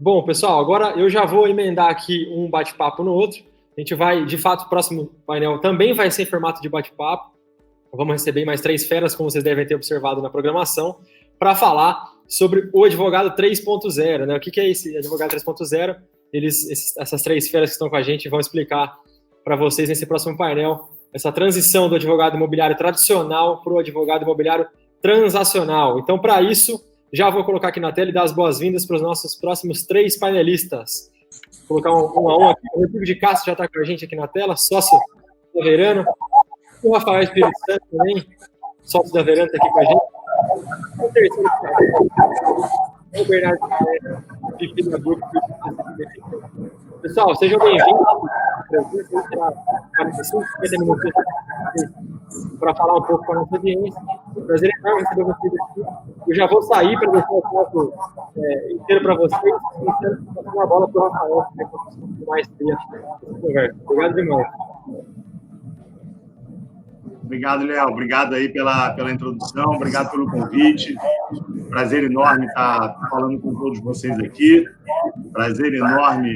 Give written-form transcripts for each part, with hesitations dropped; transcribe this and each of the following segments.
Bom, pessoal, agora eu já vou emendar aqui um bate-papo no outro. A gente vai, de fato, o próximo painel também vai ser em formato de bate-papo. Vamos receber mais 3 feras, como vocês devem ter observado na programação, para falar sobre o advogado 3.0, né? O que é esse advogado 3.0? Essas 3 feras que estão com a gente vão explicar para vocês nesse próximo painel essa transição do advogado imobiliário tradicional para o advogado imobiliário transacional. Então, para isso, já vou colocar aqui na tela e dar as boas-vindas para os nossos próximos 3 painelistas. Vou colocar um a um aqui. O Rodrigo de Castro já está com a gente aqui na tela, sócio da Verano. O Rafael Espírito Santo também, sócio da Verano, está aqui com a gente. O terceiro é o Bernardo de Fila Grupo. Pessoal, sejam bem-vindos. Para 50 minutos para falar um pouco com a nossa audiência. Prazer enorme receber vocês aqui. Eu já vou sair para deixar o foco inteiro para vocês. Passando a bola para o Rafael, que é mais tempo. Obrigado demais. Obrigado, Léo. Obrigado aí pela introdução, obrigado pelo convite. Prazer enorme estar falando com todos vocês aqui. Prazer enorme,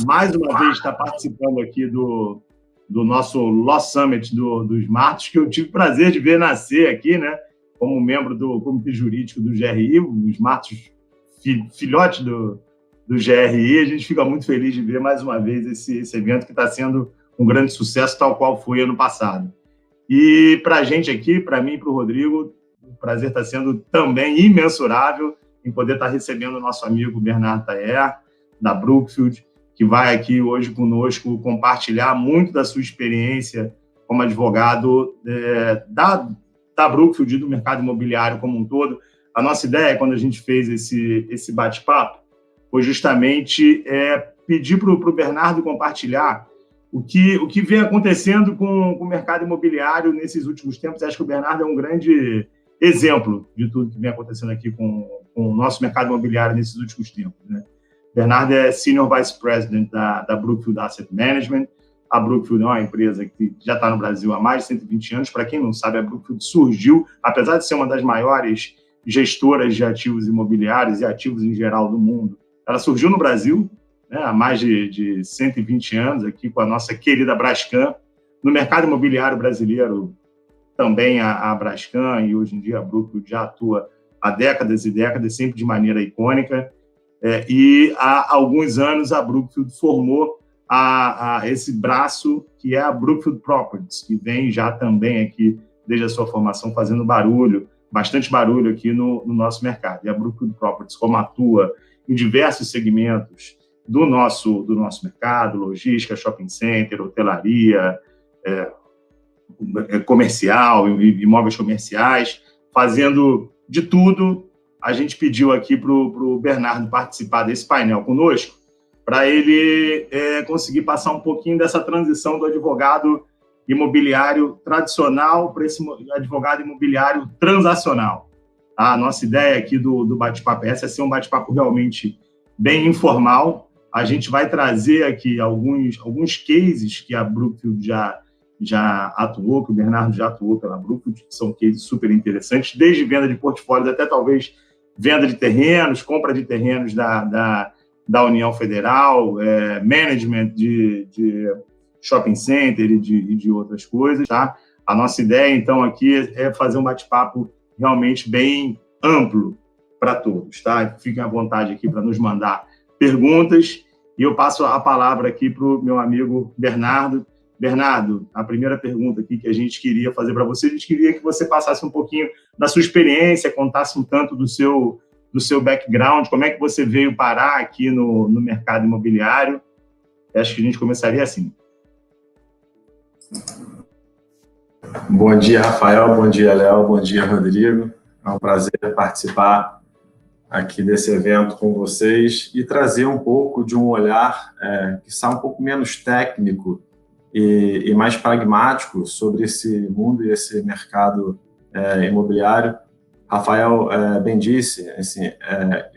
mais uma vez, estar participando aqui do nosso Law Summit dos Martos, que eu tive o prazer de ver nascer aqui, né? Como membro do Comitê Jurídico do GRI, os Martos, filhote do GRI. A gente fica muito feliz de ver mais uma vez esse evento que está sendo um grande sucesso, tal qual foi ano passado. E para a gente aqui, para mim e para o Rodrigo, o prazer está sendo também imensurável em poder estar recebendo o nosso amigo Bernardo Taher, da Brookfield, que vai aqui hoje conosco compartilhar muito da sua experiência como advogado da Brookfield e do mercado imobiliário como um todo. A nossa ideia, quando a gente fez esse bate-papo, foi justamente pedir para o Bernardo compartilhar o que vem acontecendo com o mercado imobiliário nesses últimos tempos. Acho que o Bernardo é um grande exemplo de tudo que vem acontecendo aqui com o nosso mercado imobiliário nesses últimos tempos, né? Bernardo é Senior Vice President da Brookfield Asset Management. A Brookfield é uma empresa que já está no Brasil há mais de 120 anos. Para quem não sabe, a Brookfield surgiu, apesar de ser uma das maiores gestoras de ativos imobiliários e ativos em geral do mundo, ela surgiu no Brasil, né, há mais de 120 anos, aqui com a nossa querida Brascan. No mercado imobiliário brasileiro, também a Brascan, e hoje em dia a Brookfield já atua há décadas e décadas, sempre de maneira icônica. E há alguns anos a Brookfield formou esse braço que é a Brookfield Properties, que vem já também aqui, desde a sua formação, fazendo barulho, bastante barulho aqui no nosso mercado. E a Brookfield Properties, como atua em diversos segmentos do nosso mercado, logística, shopping center, hotelaria, comercial, imóveis comerciais, fazendo de tudo. A gente pediu aqui para o Bernardo participar desse painel conosco, para ele conseguir passar um pouquinho dessa transição do advogado imobiliário tradicional para esse advogado imobiliário transacional. A nossa ideia aqui do bate-papo é ser um bate-papo realmente bem informal. A gente vai trazer aqui alguns cases que a Brookfield já atuou, que o Bernardo já atuou pela Brookfield, que são cases super interessantes, desde venda de portfólios até talvez venda de terrenos, compra de terrenos da União Federal, management de shopping center e de outras coisas, tá? A nossa ideia, então, aqui é fazer um bate-papo realmente bem amplo para todos, tá? Fiquem à vontade aqui para nos mandar perguntas e eu passo a palavra aqui para o meu amigo Bernardo. Bernardo, a primeira pergunta aqui que a gente queria fazer para você, a gente queria que você passasse um pouquinho da sua experiência, contasse um tanto do seu background, como é que você veio parar aqui no mercado imobiliário. Acho que a gente começaria assim. Bom dia, Rafael, bom dia, Léo, bom dia, Rodrigo. É um prazer participar aqui desse evento com vocês e trazer um pouco de um olhar que está um pouco menos técnico e mais pragmático sobre esse mundo e esse mercado imobiliário. Rafael bem disse, assim,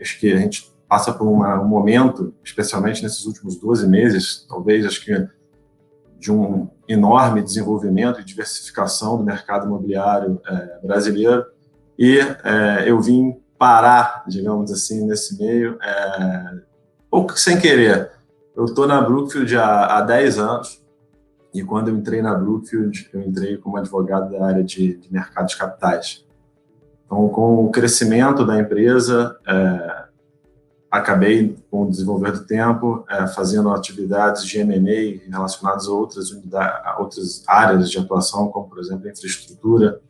acho que a gente passa por um momento, especialmente nesses últimos 12 meses, talvez, acho que de um enorme desenvolvimento e diversificação do mercado imobiliário brasileiro, e eu vim parar, digamos assim, nesse meio, pouco sem querer. Eu estou na Brookfield há 10 anos, e quando eu entrei na Brookfield, eu entrei como advogado da área de mercado de capitais. Então, com o crescimento da empresa, acabei, com o desenvolver do tempo, fazendo atividades de M&A relacionadas a outras áreas de atuação, como, por exemplo, infraestrutura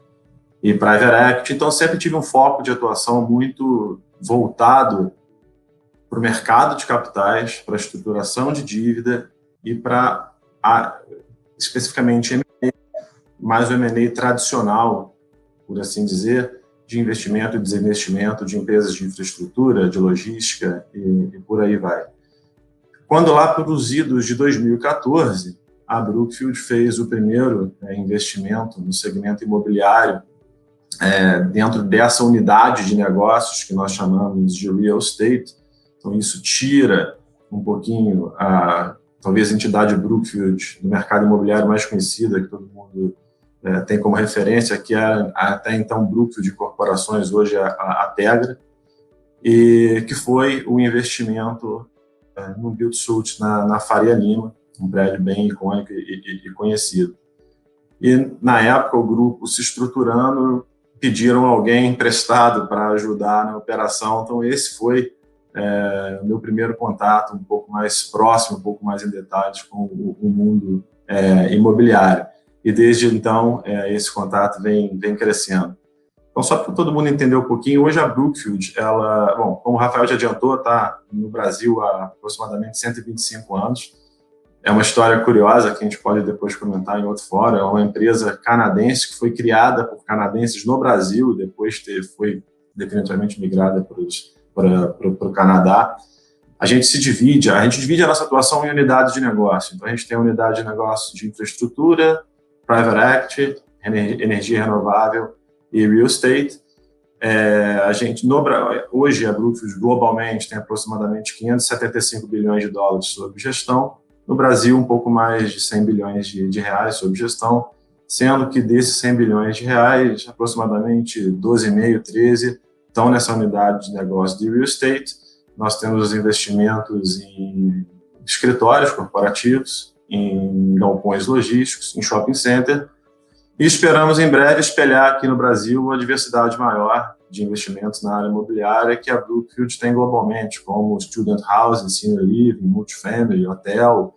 e private equity. Então, sempre tive um foco de atuação muito voltado para o mercado de capitais, para a estruturação de dívida e para, especificamente, M&A, mais o M&A tradicional, por assim dizer, de investimento e desinvestimento de empresas de infraestrutura, de logística e por aí vai. Quando lá para os idos de 2014, a Brookfield fez o primeiro investimento no segmento imobiliário dentro dessa unidade de negócios que nós chamamos de real estate. Então, isso tira um pouquinho talvez a entidade Brookfield do mercado imobiliário mais conhecida, que todo mundo tem como referência, que era até então Brookfield de Corporações, hoje a Tegra, e que foi o investimento no build-to-suit na Faria Lima, um prédio bem icônico e conhecido. E, na época, o grupo se estruturando, pediram alguém emprestado para ajudar na operação. Então, esse foi o meu primeiro contato um pouco mais próximo, um pouco mais em detalhes com o mundo imobiliário. E, desde então, esse contato vem crescendo. Então, só para todo mundo entender um pouquinho, hoje a Brookfield, como o Rafael já adiantou, está no Brasil há aproximadamente 125 anos. É uma história curiosa que a gente pode depois comentar em outro fórum. É uma empresa canadense que foi criada por canadenses no Brasil, depois foi definitivamente migrada para o Canadá. A gente divide a nossa atuação em unidades de negócio. Então, a gente tem a unidade de negócio de infraestrutura, private equity, energia renovável e real estate. Hoje, a Brookfield globalmente tem aproximadamente 575 bilhões de dólares sob gestão. No Brasil, um pouco mais de 100 bilhões de reais sob gestão, sendo que desses 100 bilhões de reais, aproximadamente 12,5, 13 estão nessa unidade de negócio de real estate. Nós temos os investimentos em escritórios corporativos, em galpões logísticos, em shopping center, e esperamos em breve espelhar aqui no Brasil uma diversidade maior de investimentos na área imobiliária que a Brookfield tem globalmente, como student housing, senior living, multifamily, hotel,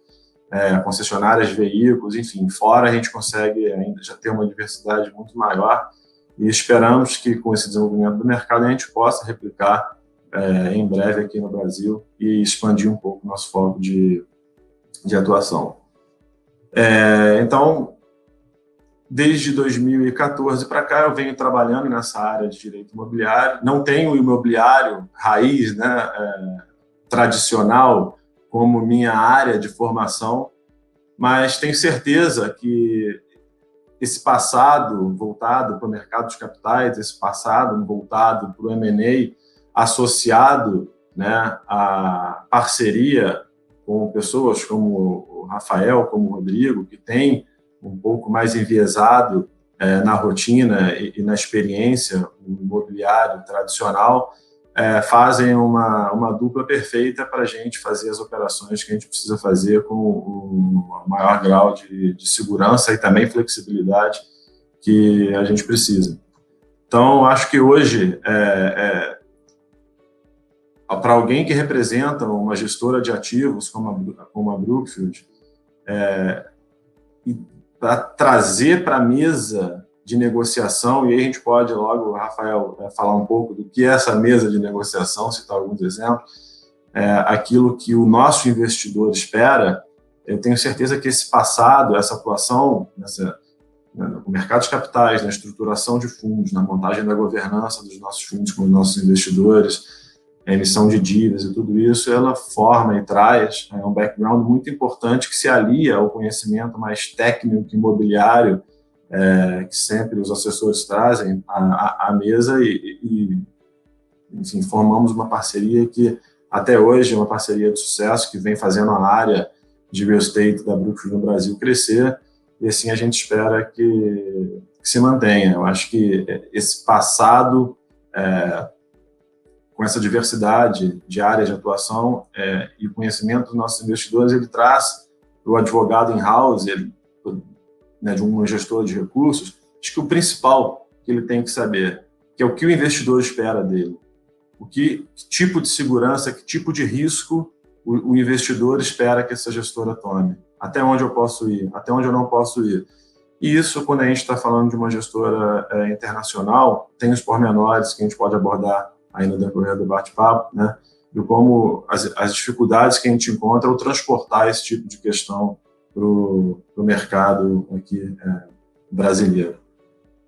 concessionárias de veículos, enfim. Fora a gente consegue ainda já ter uma diversidade muito maior e esperamos que com esse desenvolvimento do mercado a gente possa replicar em breve aqui no Brasil e expandir um pouco o nosso foco de atuação. Então, desde 2014 para cá, eu venho trabalhando nessa área de direito imobiliário. Não tenho o imobiliário raiz, tradicional, como minha área de formação, mas tenho certeza que esse passado voltado para o mercado de capitais, esse passado voltado para o M&A, associado à parceria com pessoas como o Rafael, como o Rodrigo, que tem um pouco mais enviesado na rotina e na experiência imobiliário tradicional, fazem uma dupla perfeita para a gente fazer as operações que a gente precisa fazer com o maior grau de segurança e também flexibilidade que a gente precisa. Então, acho que hoje, para alguém que representa uma gestora de ativos como a Brookfield, e para trazer para a mesa de negociação, e aí a gente pode logo, Rafael, falar um pouco do que é essa mesa de negociação, citar alguns exemplos, aquilo que o nosso investidor espera. Eu tenho certeza que esse passado, essa atuação no mercado de capitais, na estruturação de fundos, na montagem da governança dos nossos fundos com os nossos investidores, a emissão de dívidas e tudo isso, ela forma e traz um background muito importante que se alia ao conhecimento mais técnico imobiliário que sempre os assessores trazem à mesa e enfim, formamos uma parceria que até hoje é uma parceria de sucesso que vem fazendo a área de real estate da Brookfield no Brasil crescer e assim a gente espera que se mantenha. Eu acho que esse passado com essa diversidade de áreas de atuação e o conhecimento dos nossos investidores, ele traz para o advogado in-house, né, de um gestor de recursos, acho que o principal que ele tem que saber, que é o que o investidor espera dele. Que tipo de segurança, que tipo de risco o investidor espera que essa gestora tome. Até onde eu posso ir, até onde eu não posso ir. E isso, quando a gente está falando de uma gestora internacional, tem os pormenores que a gente pode abordar aí no decorrer do bate-papo, né? De como as dificuldades que a gente encontra ao transportar esse tipo de questão para o mercado aqui brasileiro.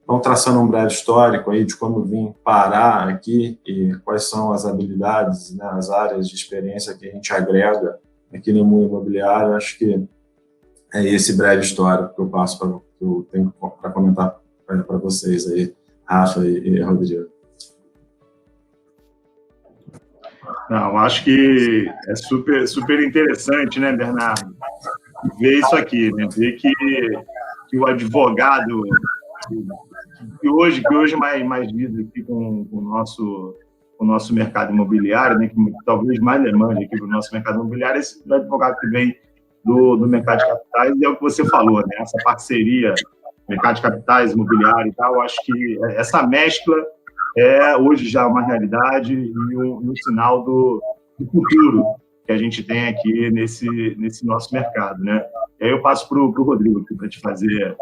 Então, traçando um breve histórico aí de como vim parar aqui e quais são as habilidades, né, as áreas de experiência que a gente agrega aqui no mundo imobiliário, acho que é esse breve histórico que eu passo que eu tenho para comentar para vocês aí, Rafa e Rodrigo. Não, acho que é super interessante, né, Bernardo, ver isso aqui, né, ver que o advogado que hoje mais lida aqui com o nosso mercado imobiliário, né, que talvez mais demande aqui para o nosso mercado imobiliário, esse advogado que vem do mercado de capitais, e é o que você falou, né, essa parceria mercado de capitais, imobiliário e tal, acho que essa mescla é hoje já uma realidade e um sinal do futuro que a gente tem aqui nesse nosso mercado, né? E aí eu passo para o Rodrigo para te fazer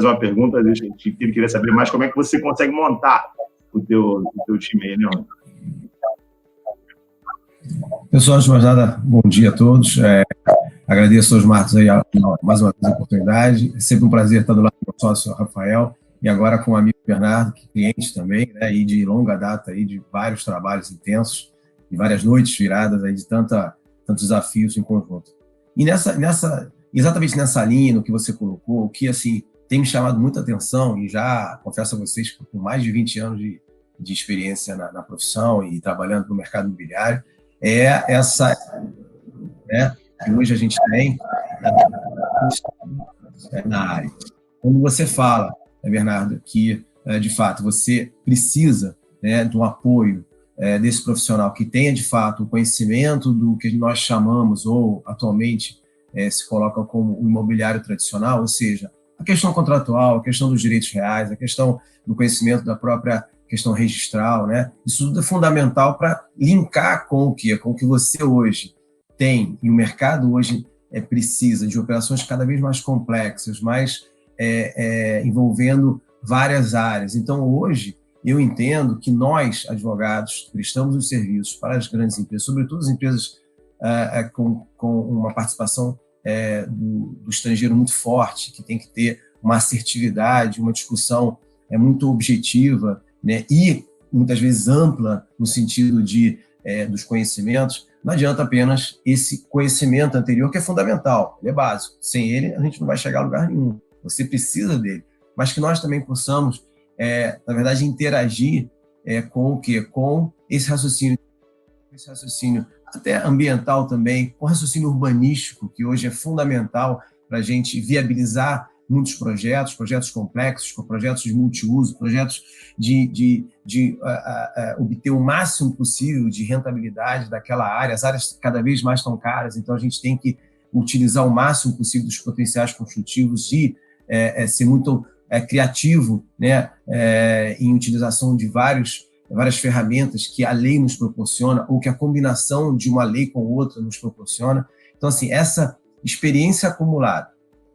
uma pergunta, que ele queria saber mais como é que você consegue montar o teu time aí, né? Pessoal, antes de mais nada, bom dia a todos. Agradeço aos Marcos aí mais uma vez a oportunidade. É sempre um prazer estar do lado do meu sócio Rafael e agora com o amigo Bernardo, que é cliente também, né, e de longa data aí de vários trabalhos intensos e várias noites viradas aí de tantos desafios em conjunto. E exatamente nessa linha, no que você colocou, o que assim tem me chamado muita atenção, e já confesso a vocês que com mais de 20 anos de experiência na profissão e trabalhando no mercado imobiliário, é essa, né, que hoje a gente tem na área. Quando você fala, Bernardo, que de fato você precisa, né, de um apoio desse profissional que tenha de fato o conhecimento do que nós chamamos, ou atualmente se coloca como o imobiliário tradicional, ou seja, a questão contratual, a questão dos direitos reais, a questão do conhecimento da própria questão registral, né? Isso tudo é fundamental para linkar com o quê? Com o que você hoje tem, e o mercado hoje precisa de operações cada vez mais complexas, mais envolvendo várias áreas. Então, hoje, eu entendo que nós, advogados, prestamos os serviços para as grandes empresas, sobretudo as empresas com uma participação do estrangeiro muito forte, que tem que ter uma assertividade, uma discussão muito objetiva, né, e muitas vezes ampla no sentido dos conhecimentos. Não adianta apenas esse conhecimento anterior, que é fundamental, ele é básico. Sem ele, a gente não vai chegar a lugar nenhum. Você precisa dele. Mas que nós também possamos, na verdade, interagir com o quê? Com esse raciocínio até ambiental também, com raciocínio urbanístico, que hoje é fundamental para a gente viabilizar muitos projetos complexos, com projetos de multiuso, projetos de obter o máximo possível de rentabilidade daquela área. As áreas cada vez mais estão caras, então a gente tem que utilizar o máximo possível dos potenciais construtivos, de ser muito criativo, né, em utilização de várias ferramentas que a lei nos proporciona, ou que a combinação de uma lei com outra nos proporciona. Então, assim, essa experiência acumulada,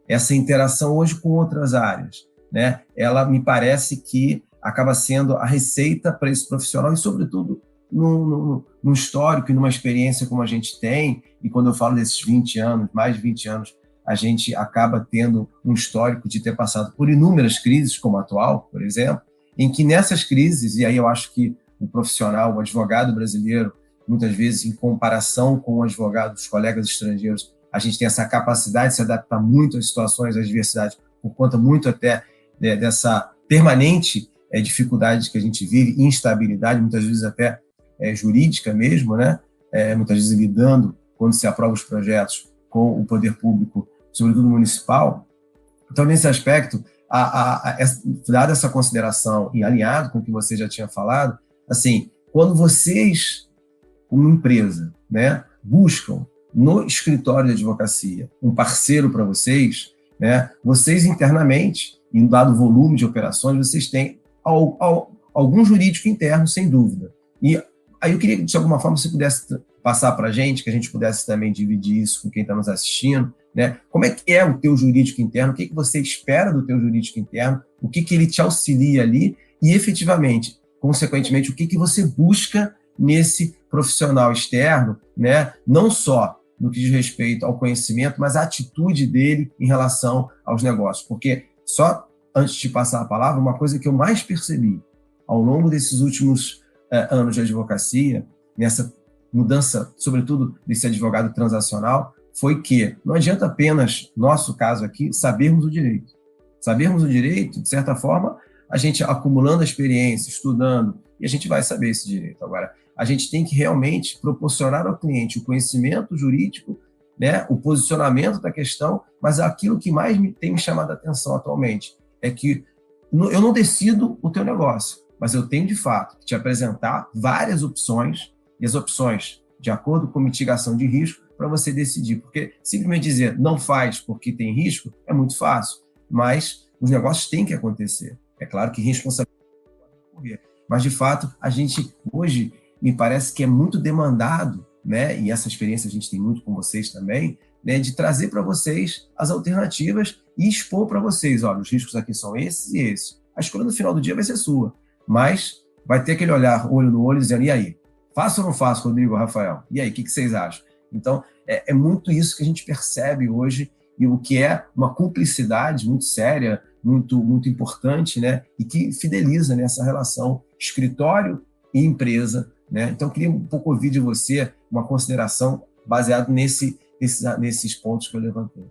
essa interação hoje com outras áreas, né, ela me parece que acaba sendo a receita para esse profissional, e sobretudo num histórico e numa experiência como a gente tem, e quando eu falo desses 20 anos, mais de 20 anos, a gente acaba tendo um histórico de ter passado por inúmeras crises, como a atual, por exemplo, em que nessas crises, e aí eu acho que o profissional, o advogado brasileiro, muitas vezes em comparação com o advogado dos colegas estrangeiros, a gente tem essa capacidade de se adaptar muito às situações, às diversidades, por conta muito até dessa permanente dificuldade que a gente vive, instabilidade, muitas vezes até jurídica mesmo, né? Muitas vezes lidando, quando se aprova os projetos, com o poder público, sobretudo municipal. Então, nesse aspecto, dada essa consideração e alinhado com o que você já tinha falado, assim, quando vocês, como empresa, né, buscam no escritório de advocacia um parceiro para vocês, né, vocês internamente, em dado volume de operações, vocês têm algum jurídico interno, sem dúvida. E aí eu queria que, de alguma forma, você pudesse passar para a gente, que a gente pudesse também dividir isso com quem está nos assistindo, né? Como é que é o teu jurídico interno, o que você espera do teu jurídico interno, o que ele te auxilia ali e, efetivamente, consequentemente, o que você busca nesse profissional externo, né? Não só no que diz respeito ao conhecimento, mas a atitude dele em relação aos negócios. Porque, só antes de passar a palavra, uma coisa que eu mais percebi ao longo desses últimos anos de advocacia, nessa mudança, sobretudo desse advogado transacional, foi que não adianta apenas, nosso caso aqui, sabermos o direito. Sabermos o direito, de certa forma, a gente acumulando a experiência, estudando, e a gente vai saber esse direito. Agora, a gente tem que realmente proporcionar ao cliente o conhecimento jurídico, né, o posicionamento da questão, mas aquilo que mais tem me chamado a atenção atualmente é que eu não decido o teu negócio, mas eu tenho, de fato, que te apresentar várias opções, e as opções de acordo com mitigação de risco, para você decidir. Porque simplesmente dizer não faz porque tem risco é muito fácil, mas os negócios têm que acontecer. É claro que responsabilidade pode ocorrer, mas, de fato, a gente hoje me parece que é muito demandado, né, e essa experiência a gente tem muito com vocês também, né, de trazer para vocês as alternativas e expor para vocês, olha, os riscos aqui são esses e esses. A escolha no final do dia vai ser sua, mas vai ter aquele olhar olho no olho dizendo, e aí? Faço ou não faço, Rodrigo, Rafael? E aí, o que vocês acham? Então, é muito isso que a gente percebe hoje, e o que é uma cumplicidade muito séria, muito, muito importante, né? E que fideliza nessa relação escritório e empresa, né? Então, eu queria um pouco ouvir de você uma consideração baseada nesses pontos que eu levantei.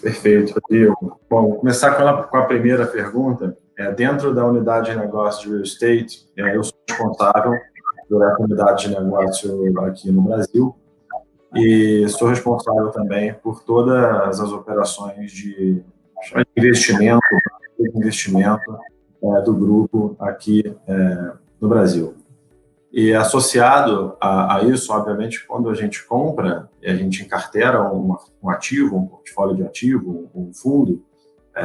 Perfeito, Rodrigo. Bom, vou começar com a primeira pergunta. Dentro da unidade de negócio de real estate, eu sou responsável pela unidade de negócio aqui no Brasil e sou responsável também por todas as operações de investimento do grupo aqui no Brasil. E associado a isso, obviamente, quando a gente compra e a gente encartera um ativo, um portfólio de ativo, um fundo,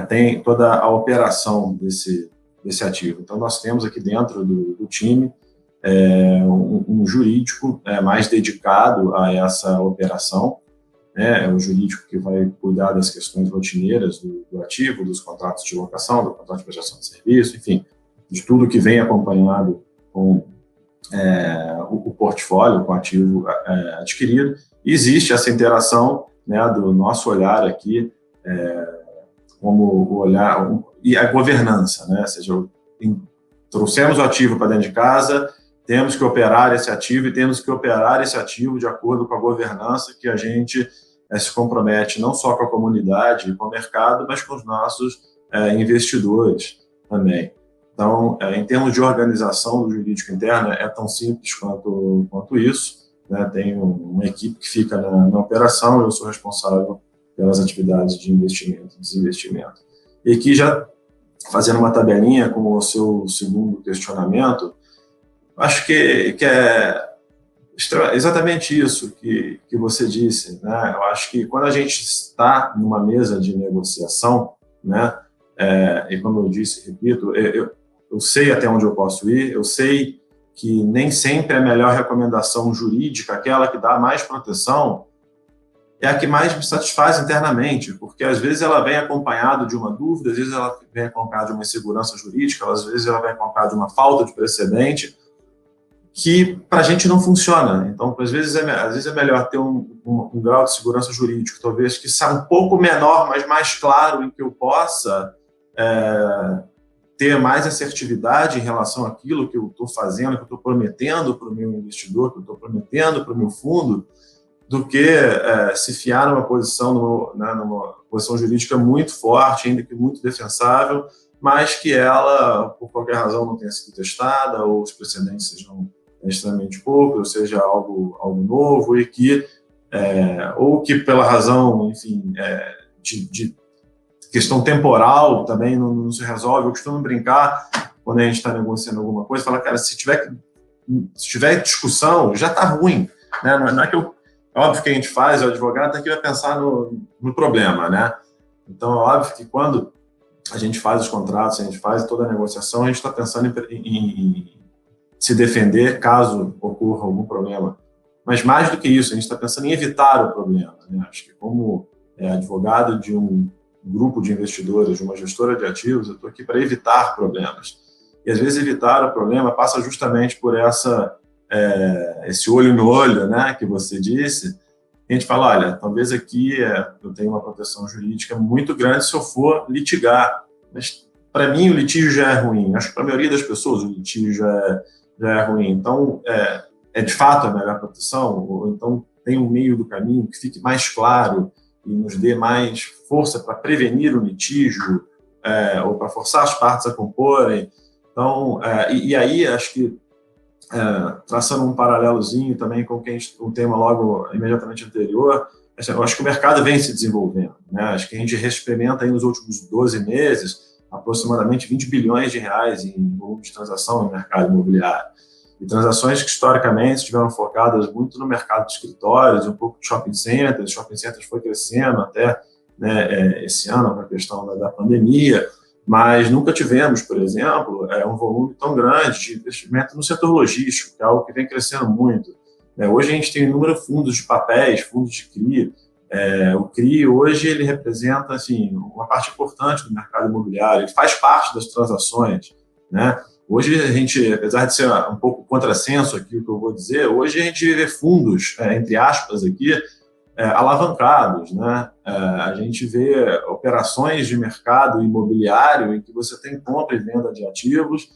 tem toda a operação desse ativo. Então, nós temos aqui dentro do time um jurídico mais dedicado a essa operação, né? É um jurídico que vai cuidar das questões rotineiras do ativo, dos contratos de locação, do contrato de prestação de serviço, enfim, de tudo que vem acompanhado com o portfólio, com o ativo adquirido. E existe essa interação, né, do nosso olhar aqui, como o olhar e a governança, né? Ou seja, trouxemos o ativo para dentro de casa, temos que operar esse ativo e temos que operar esse ativo de acordo com a governança que a gente se compromete não só com a comunidade e com o mercado, mas com os nossos investidores também. Então, em termos de organização do jurídico interno, é tão simples quanto isso, né? Tem uma equipe que fica na operação, eu sou responsável pelas atividades de investimento e desinvestimento. E aqui, já fazendo uma tabelinha com o seu segundo questionamento, acho que é exatamente isso que você disse, né? Eu acho que quando a gente está numa mesa de negociação, né, e como eu disse, repito, eu sei até onde eu posso ir, eu sei que nem sempre a melhor recomendação jurídica, aquela que dá mais proteção, é a que mais me satisfaz internamente, porque às vezes ela vem acompanhada de uma dúvida, às vezes ela vem acompanhada de uma insegurança jurídica, às vezes ela vem acompanhada de uma falta de precedente, que para a gente não funciona. Então, às vezes é melhor ter um grau de segurança jurídico, talvez que seja um pouco menor, mas mais claro, em que eu possa ter mais assertividade em relação àquilo que eu estou fazendo, que eu estou prometendo para o meu investidor, que eu estou prometendo para o meu fundo, do que se fiar numa posição jurídica muito forte, ainda que muito defensável, mas que ela, por qualquer razão, não tenha sido testada, ou os precedentes sejam extremamente poucos, ou seja algo novo, e que, ou que pela razão, enfim, de questão temporal também não se resolve. Eu costumo brincar quando a gente está negociando alguma coisa, fala, cara, se tiver discussão, já está ruim, né? Não é que óbvio que a gente faz, o advogado tem que pensar no problema, né? Então, é óbvio que quando a gente faz os contratos, a gente faz toda a negociação, a gente está pensando em se defender caso ocorra algum problema. Mas mais do que isso, a gente está pensando em evitar o problema, né? Acho que como advogado de um grupo de investidores, de uma gestora de ativos, eu estou aqui para evitar problemas. E às vezes evitar o problema passa justamente por esse olho no olho, né, que você disse. A gente fala, olha, talvez aqui eu tenha uma proteção jurídica muito grande se eu for litigar. Mas para mim o litígio já é ruim. Acho que para a maioria das pessoas o litígio já é ruim. Então, de fato a melhor proteção? Ou então tem um meio do caminho que fique mais claro e nos dê mais força para prevenir o litígio, ou para forçar as partes a comporem. Então, e aí acho que traçando um paralelozinho também com o tema logo imediatamente anterior, eu acho que o mercado vem se desenvolvendo, né? Acho que a gente experimenta aí nos últimos 12 meses aproximadamente 20 bilhões de reais em volume de transação no mercado imobiliário. E transações que historicamente estiveram focadas muito no mercado de escritórios, um pouco de shopping centers. Shopping centers foi crescendo até, né, esse ano com a questão da pandemia, mas nunca tivemos, por exemplo, um volume tão grande de investimento no setor logístico, que é algo que vem crescendo muito. Hoje a gente tem inúmeros fundos de papéis, fundos de CRI. O CRI hoje ele representa assim, uma parte importante do mercado imobiliário, ele faz parte das transações, né? Hoje a gente, apesar de ser um pouco contrassenso aqui o que eu vou dizer, hoje a gente vê fundos, entre aspas aqui, alavancados, né? A gente vê operações de mercado imobiliário em que você tem compra e venda de ativos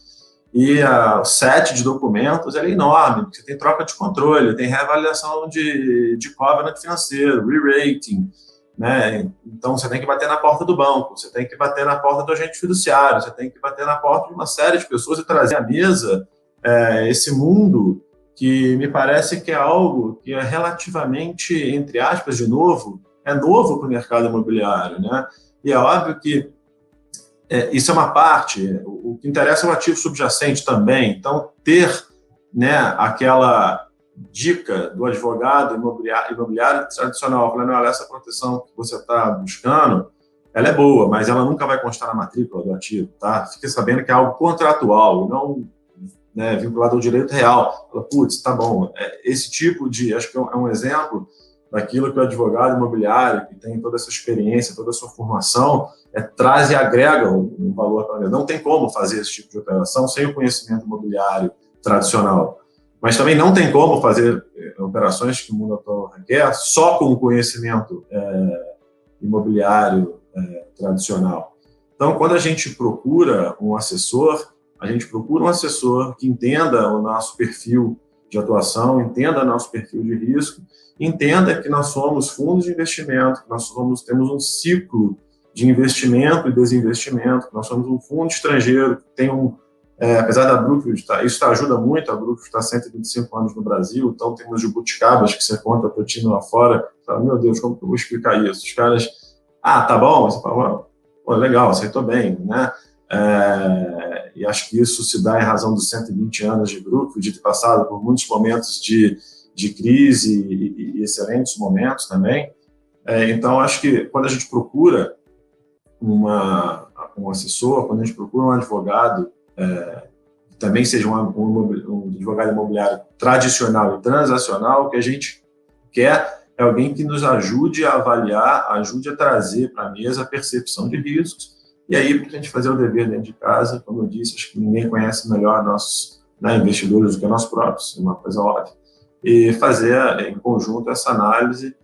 e o set de documentos é enorme, porque você tem troca de controle, tem reavaliação de covenant financeiro, re-rating, né? Então você tem que bater na porta do banco, você tem que bater na porta do agente fiduciário, você tem que bater na porta de uma série de pessoas e trazer à mesa esse mundo que me parece que é algo que é relativamente, entre aspas, de novo, é novo para o mercado imobiliário, né? E é óbvio que isso é uma parte, o que interessa é o ativo subjacente também. Então, ter, né, aquela dica do advogado imobiliário tradicional, falando, olha, essa proteção que você está buscando, ela é boa, mas ela nunca vai constar na matrícula do ativo, tá? Fique sabendo que é algo contratual, não, né, vinculado ao direito real. Fala, putz, tá bom. Esse tipo de, acho que é um exemplo daquilo que o advogado imobiliário, que tem toda essa experiência, toda a sua formação, traz e agrega um valor para ele. Não tem como fazer esse tipo de operação sem o conhecimento imobiliário tradicional. Mas também não tem como fazer operações que o mundo atual requer só com o conhecimento imobiliário tradicional. Então, quando a gente procura um assessor, a gente procura um assessor que entenda o nosso perfil de atuação, entenda nosso perfil de risco, entenda que nós somos fundos de investimento, que nós temos um ciclo de investimento e desinvestimento, que nós somos um fundo estrangeiro que tem apesar da Brookfield, isso ajuda muito, a Brookfield está há 125 anos no Brasil, então tem umas jabuticabas que você conta para o time lá fora, fala, meu Deus, como que eu vou explicar isso? Os caras, tá bom, você fala, pô, legal, aceitou bem, né? E acho que isso se dá em razão dos 120 anos de Brookfield, de ter passado por muitos momentos de crise e excelentes momentos também. Então, acho que quando a gente procura um assessor, quando a gente procura um advogado, que também seja um advogado imobiliário tradicional e transacional, o que a gente quer é alguém que nos ajude a avaliar, ajude a trazer para a mesa a percepção de riscos. E aí, para a gente fazer o dever dentro de casa, como eu disse, acho que ninguém conhece melhor nossos investidores do que nós próprios, é uma coisa óbvia, e fazer em conjunto essa análise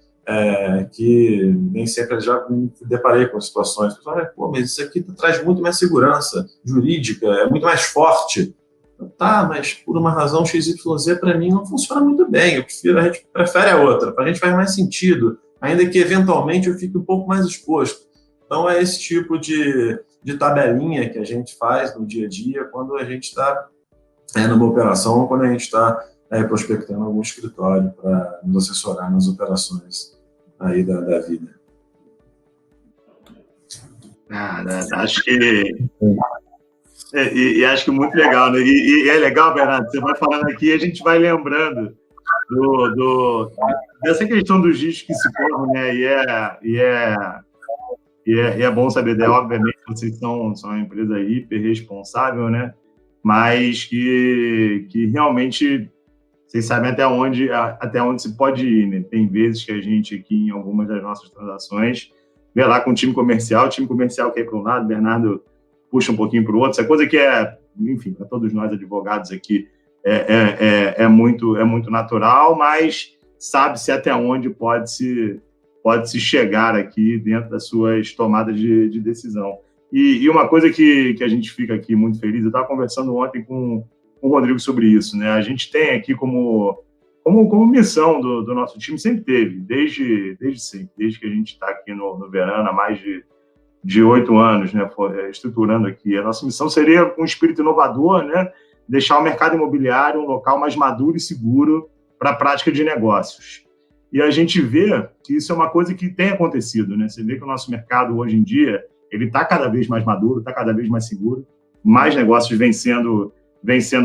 que nem sempre já me deparei com situações. Pô, mas isso aqui traz muito mais segurança jurídica, é muito mais forte. Tá, mas por uma razão XYZ para mim não funciona muito bem, a gente prefere a outra, para a gente faz mais sentido, ainda que eventualmente eu fique um pouco mais exposto. Então é esse tipo de tabelinha que a gente faz no dia a dia quando a gente está numa operação ou quando a gente está prospectando algum escritório para nos assessorar nas operações aí da vida. Acho que E acho que muito legal, né? E é legal, Bernardo, você vai falando aqui e a gente vai lembrando dessa questão dos riscos que se correm, né? E é bom saber, obviamente, vocês são uma empresa hiper responsável, né? Mas que realmente vocês sabem até onde se pode ir, né? Tem vezes que a gente aqui, em algumas das nossas transações, vê lá com o time comercial quer ir para um lado, Bernardo puxa um pouquinho para o outro, essa coisa que enfim, para todos nós advogados aqui, é muito natural, mas sabe-se até onde pode-se chegar aqui dentro das suas tomadas de decisão. E uma coisa que a gente fica aqui muito feliz, eu estava conversando ontem com o Rodrigo sobre isso, né? A gente tem aqui como missão do nosso time, sempre teve, desde sempre, desde que a gente está aqui no Verano, há mais de 8 anos, né, estruturando aqui. A nossa missão seria um espírito inovador, né, deixar o mercado imobiliário um local mais maduro e seguro para a prática de negócios. E a gente vê que isso é uma coisa que tem acontecido, né? Você vê que o nosso mercado hoje em dia ele está cada vez mais maduro, está cada vez mais seguro, mais negócios vêm sendo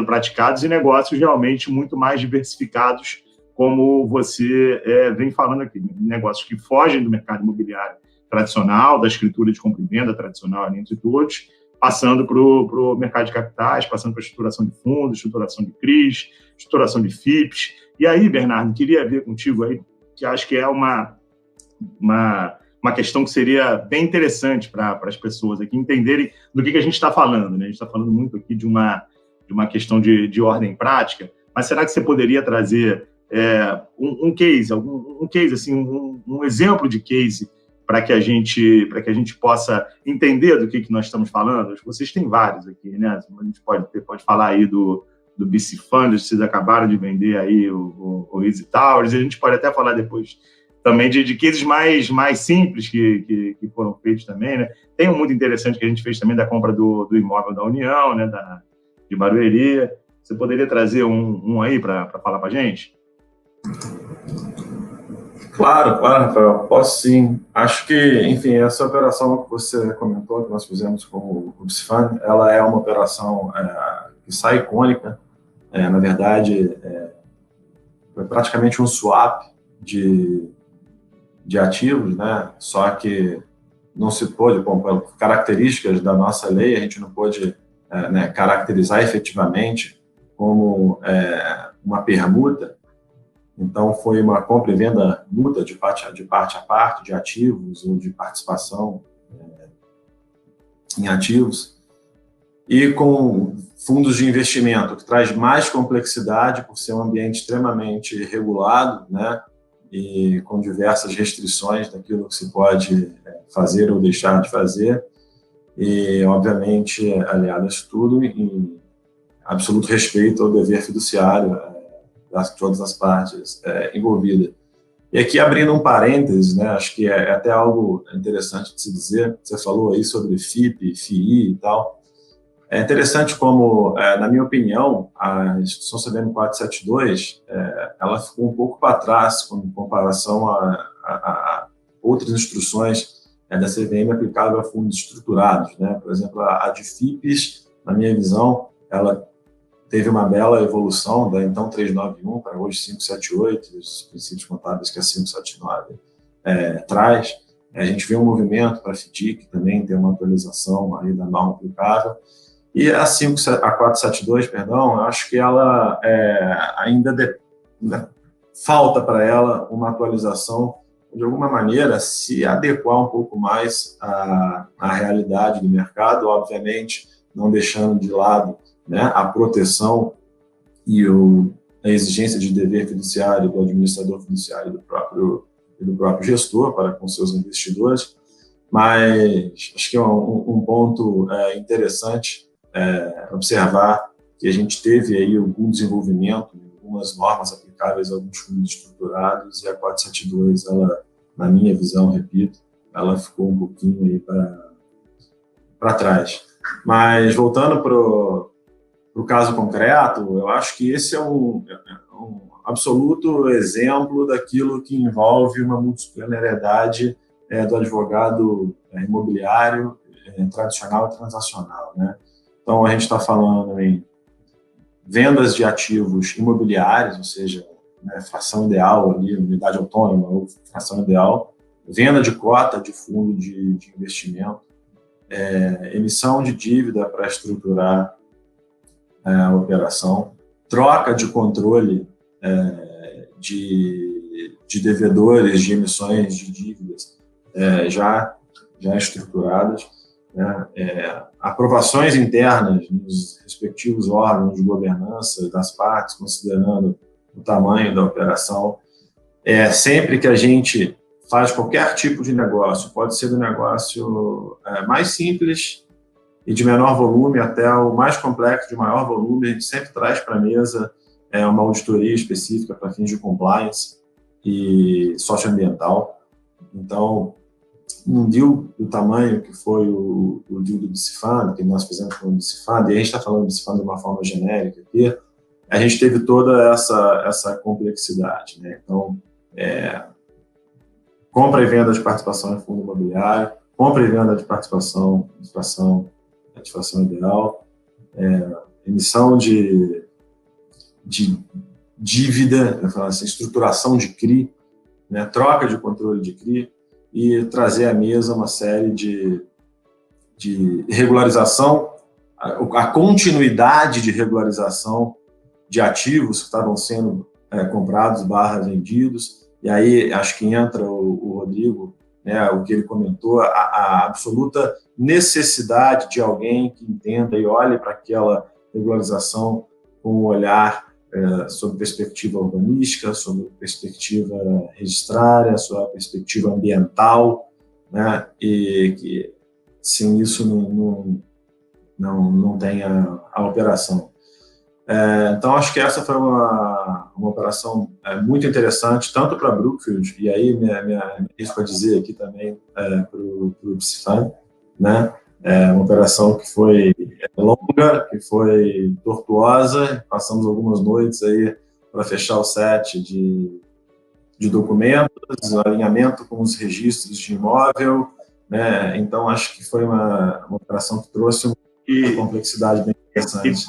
praticados e negócios realmente muito mais diversificados, como você vem falando aqui, negócios que fogem do mercado imobiliário tradicional, da escritura de compra e venda tradicional ali entre todos, passando para o mercado de capitais, passando para a estruturação de fundos, estruturação de CRIs, estruturação de FIPs. E aí, Bernardo, queria ver contigo aí, que acho que é uma questão que seria bem interessante para as pessoas aqui entenderem do que a gente está falando, né? A gente está falando muito aqui de uma questão de ordem prática, mas será que você poderia trazer um case, assim, um exemplo de case para que a gente possa entender do que nós estamos falando? Vocês têm vários aqui, né? A gente pode falar aí do BC Fund, vocês acabaram de vender aí o Easy Towers, e a gente pode até falar depois também de cases mais simples que foram feitos também, né? Tem um muito interessante que a gente fez também da compra do imóvel da União, né? De Barueri. Você poderia trazer um aí para falar para a gente? Claro, Rafael, posso sim. Acho que, enfim, essa operação que você comentou, que nós fizemos com o BC Fund, ela é uma operação que sai icônica. Na verdade, foi praticamente um swap de ativos, né? Só que não se pôde, por características da nossa lei, a gente não pôde caracterizar efetivamente como uma permuta. Então, foi uma compra e venda mútua de parte a parte, de ativos ou de participação em ativos, e com fundos de investimento, que traz mais complexidade por ser um ambiente extremamente regulado, né, e com diversas restrições daquilo que se pode fazer ou deixar de fazer, e, obviamente, aliado a isso tudo, em absoluto respeito ao dever fiduciário de todas as partes envolvidas. E aqui, abrindo um parênteses, né, acho que é até algo interessante de se dizer, você falou aí sobre FIP, FII e tal. É interessante como, na minha opinião, a Instituição CVM 472, ela ficou um pouco para trás em comparação a outras instruções da CVM aplicável a fundos estruturados, né? Por exemplo, a de FIPs, na minha visão, ela teve uma bela evolução da então 391 para hoje 578, os princípios contábeis que a 579 traz. A gente vê um movimento para a FDIC também ter uma atualização aí da norma aplicável. E a 472, perdão, eu acho que ela ainda falta para ela uma atualização, de alguma maneira, se adequar um pouco mais à realidade do mercado, obviamente, não deixando de lado, né, a proteção e a exigência de dever fiduciário do administrador fiduciário e do próprio gestor para com seus investidores, mas acho que é um ponto interessante observar que a gente teve aí algum desenvolvimento, algumas normas aplicáveis a alguns fundos estruturados, e a 472, ela, na minha visão, repito, ela ficou um pouquinho aí para trás. Mas, voltando para o caso concreto, eu acho que esse é um absoluto exemplo daquilo que envolve uma multidisciplinariedade do advogado imobiliário tradicional e transacional, né? Então, a gente está falando em vendas de ativos imobiliários, ou seja, né, fração ideal ali, unidade autônoma ou fração ideal, venda de cota de fundo de investimento, emissão de dívida para estruturar a operação, troca de controle de devedores de emissões de dívidas já estruturadas, né? Aprovações internas nos respectivos órgãos de governança das partes, considerando o tamanho da operação. Sempre que a gente faz qualquer tipo de negócio, pode ser do negócio mais simples e de menor volume até o mais complexo de maior volume, a gente sempre traz para a mesa uma auditoria específica para fins de compliance e socioambiental. Então, um deal do tamanho que foi o deal do Bcfund, que nós fizemos com o Bcfund, e a gente está falando do Bcfund de uma forma genérica aqui, a gente teve toda essa complexidade, né? Então, compra e venda de participação em fundo imobiliário, compra e venda de participação em fração ideal, emissão de dívida, assim, estruturação de CRI, né? Troca de controle de CRI, e trazer à mesa uma série de regularização, a continuidade de regularização de ativos que estavam sendo comprados / vendidos. E aí acho que entra o Rodrigo, né, o que ele comentou, a absoluta necessidade de alguém que entenda e olhe para aquela regularização com um olhar sobre perspectiva urbanística, sobre perspectiva registrária, sobre perspectiva ambiental, né? E que sem isso não tem a operação. Então, acho que essa foi uma operação muito interessante, tanto para a Brookfield, e aí isso para dizer aqui também para o Bcfund, né? Uma operação que foi longa, que foi tortuosa, passamos algumas noites aí para fechar o set de documentos, alinhamento com os registros de imóvel, né? Então, acho que foi uma operação que trouxe uma complexidade bem interessante.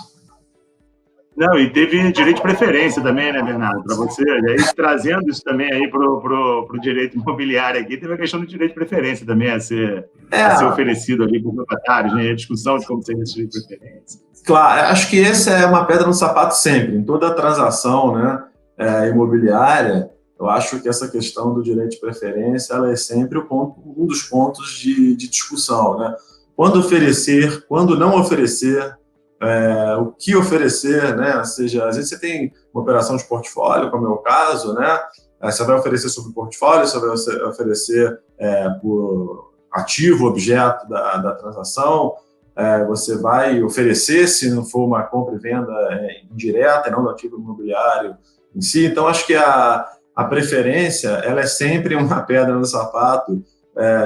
Não, e teve direito de preferência também, né, Bernardo, para você. E aí, trazendo isso também aí para o direito imobiliário aqui, teve a questão do direito de preferência também a ser oferecido ali para os proprietários, né? A discussão de como seria esse direito de preferência. Claro, acho que esse é uma pedra no sapato sempre, em toda transação, né, imobiliária. Eu acho que essa questão do direito de preferência ela é sempre um dos pontos de discussão, né? Quando oferecer, quando não oferecer, o que oferecer, né? Ou seja, às vezes você tem uma operação de portfólio, como é o caso, né? Você vai oferecer sobre o portfólio, você vai oferecer por ativo, objeto da transação, você vai oferecer, se não for uma compra e venda indireta, não do ativo imobiliário em si. Então, acho que a preferência ela é sempre uma pedra no sapato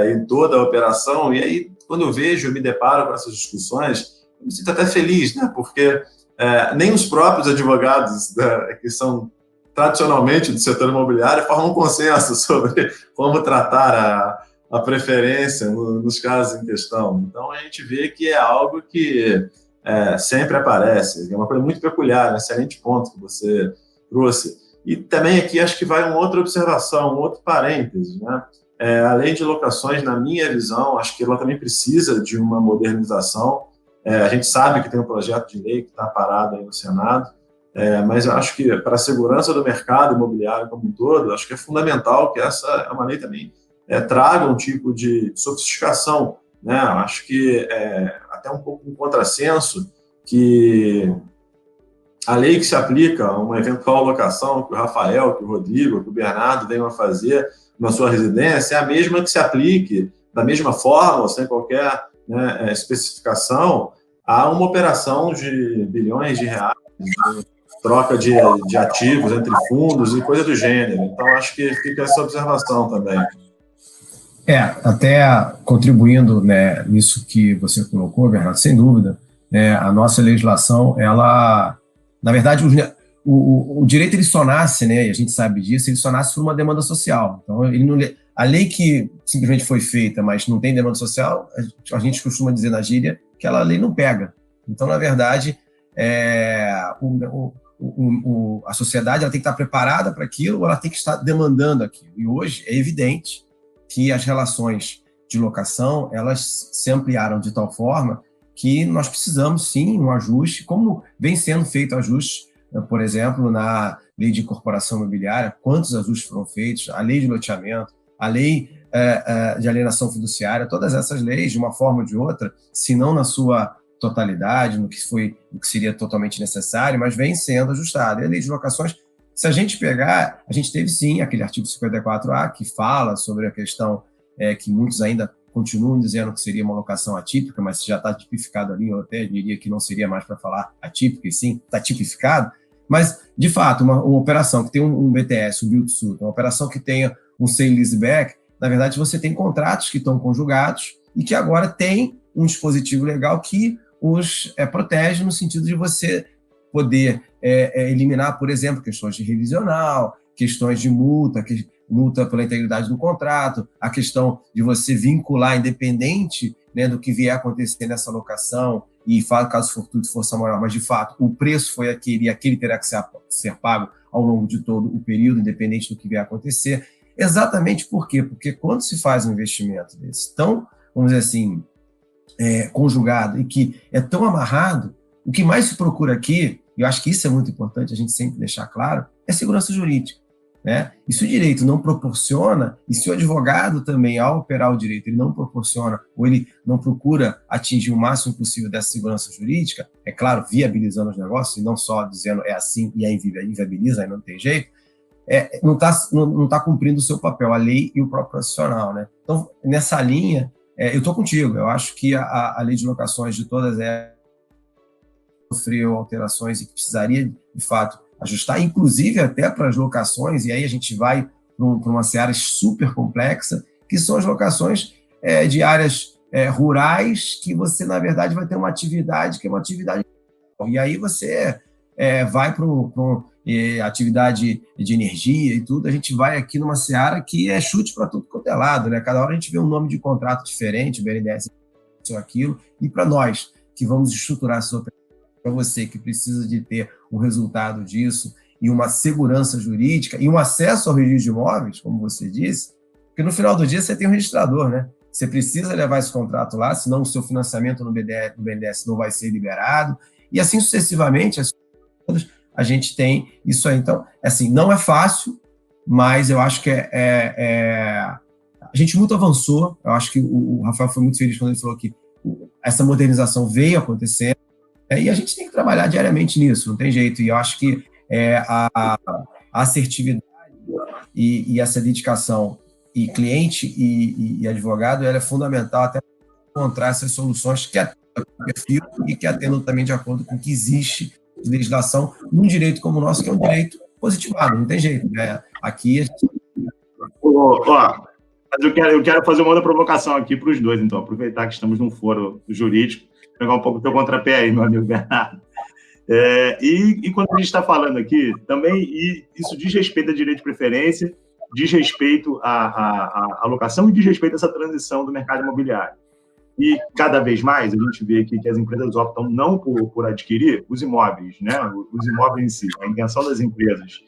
em toda a operação, e aí, quando eu me deparo com essas discussões, eu me sinto até feliz, né? Porque nem os próprios advogados que são tradicionalmente do setor imobiliário formam um consenso sobre como tratar a preferência nos casos em questão. Então, a gente vê que é algo que sempre aparece, é uma coisa muito peculiar, um excelente ponto que você trouxe. E também aqui acho que vai uma outra observação, um outro parêntese, né? A lei de locações, na minha visão, acho que ela também precisa de uma modernização. A gente sabe que tem um projeto de lei que está parado aí no Senado, mas eu acho que para a segurança do mercado imobiliário como um todo, acho que é fundamental que essa é uma lei também traga um tipo de sofisticação, né? Eu acho que até um pouco um contrassenso que a lei que se aplica a uma eventual locação que o Rafael, que o Rodrigo, que o Bernardo venham a fazer na sua residência é a mesma que se aplique da mesma forma, sem qualquer especificação, a uma operação de bilhões de reais, de troca de ativos entre fundos e coisa do gênero. Então, acho que fica essa observação também. Até contribuindo, né, nisso que você colocou, Bernardo, sem dúvida, a nossa legislação, ela, na verdade, o direito ele só nasce, né, e a gente sabe disso, ele só nasce por uma demanda social. Então, a lei que simplesmente foi feita, mas não tem demanda social, a gente costuma dizer na gíria que aquela lei não pega. Então, na verdade, a sociedade ela tem que estar preparada para aquilo, ou ela tem que estar demandando aquilo. E hoje é evidente que as relações de locação elas se ampliaram de tal forma que nós precisamos, sim, um ajuste, como vem sendo feito ajustes, por exemplo, na lei de incorporação imobiliária, quantos ajustes foram feitos, a lei de loteamento, a lei de alienação fiduciária, todas essas leis, de uma forma ou de outra, se não na sua totalidade, no que seria totalmente necessário, mas vem sendo ajustado. E a lei de locações, se a gente pegar, a gente teve sim aquele artigo 54A que fala sobre a questão que muitos ainda continuam dizendo que seria uma locação atípica, mas já está tipificado ali, eu até diria que não seria mais para falar atípica, e sim, está tipificado. Mas, de fato, uma operação que tem um BTS, um build-to-suit, uma operação que tenha um sale-leaseback, na verdade, você tem contratos que estão conjugados e que agora tem um dispositivo legal que os protege no sentido de você poder eliminar, por exemplo, questões de revisional, questões de multa pela integridade do contrato, a questão de você vincular, independente, né, do que vier a acontecer nessa locação, e caso fortuito força maior, mas de fato o preço foi aquele, e aquele terá que ser pago ao longo de todo o período, independente do que vier a acontecer. Exatamente por quê? Porque quando se faz um investimento desse tão, vamos dizer assim, conjugado e que é tão amarrado, o que mais se procura aqui, e eu acho que isso é muito importante a gente sempre deixar claro, é segurança jurídica. Né? E se o direito não proporciona, e se o advogado também, ao operar o direito, ele não proporciona, ou ele não procura atingir o máximo possível dessa segurança jurídica, é claro, viabilizando os negócios, e não só dizendo é assim e aí inviabiliza, aí não tem jeito, não tá cumprindo o seu papel, a lei e o próprio profissional. Né? Então, nessa linha, eu estou contigo, eu acho que a lei de locações de todas elas sofreu alterações e que precisaria, de fato, ajustar, inclusive até para as locações, e aí a gente vai para uma seara super complexa, que são as locações de áreas rurais, que você, na verdade, vai ter uma atividade que é uma atividade. E aí você vai para atividade de energia e tudo, a gente vai aqui numa seara que é chute para tudo quanto é lado, né? Cada hora a gente vê um nome de contrato diferente, BNDES, isso, aquilo, e para nós que vamos estruturar essas operações, para você que precisa de ter um resultado disso e uma segurança jurídica e um acesso ao registro de imóveis, como você disse, porque no final do dia você tem um registrador, né? Você precisa levar esse contrato lá, senão o seu financiamento no BNDES não vai ser liberado, e assim sucessivamente, a gente tem isso aí. Então, assim, não é fácil, mas eu acho que a gente muito avançou. Eu acho que o Rafael foi muito feliz quando ele falou que essa modernização veio acontecendo, e a gente tem que trabalhar diariamente nisso, não tem jeito. E eu acho que a assertividade e essa dedicação, e cliente e advogado, ela é fundamental até para encontrar essas soluções que atendam o perfil e que atendam também de acordo com o que existe de legislação num direito como o nosso, que é um direito positivado, não tem jeito. Né? Aqui a gente... Mas eu quero fazer uma outra provocação aqui para os dois, então, aproveitar que estamos num foro jurídico, pegar um pouco do teu contrapé aí, meu amigo Bernardo. E quando a gente está falando aqui, também isso diz respeito a direito de preferência, diz respeito à alocação e diz respeito a essa transição do mercado imobiliário. E cada vez mais a gente vê aqui que as empresas optam não por adquirir os imóveis, né? Os imóveis em si. A intenção das empresas,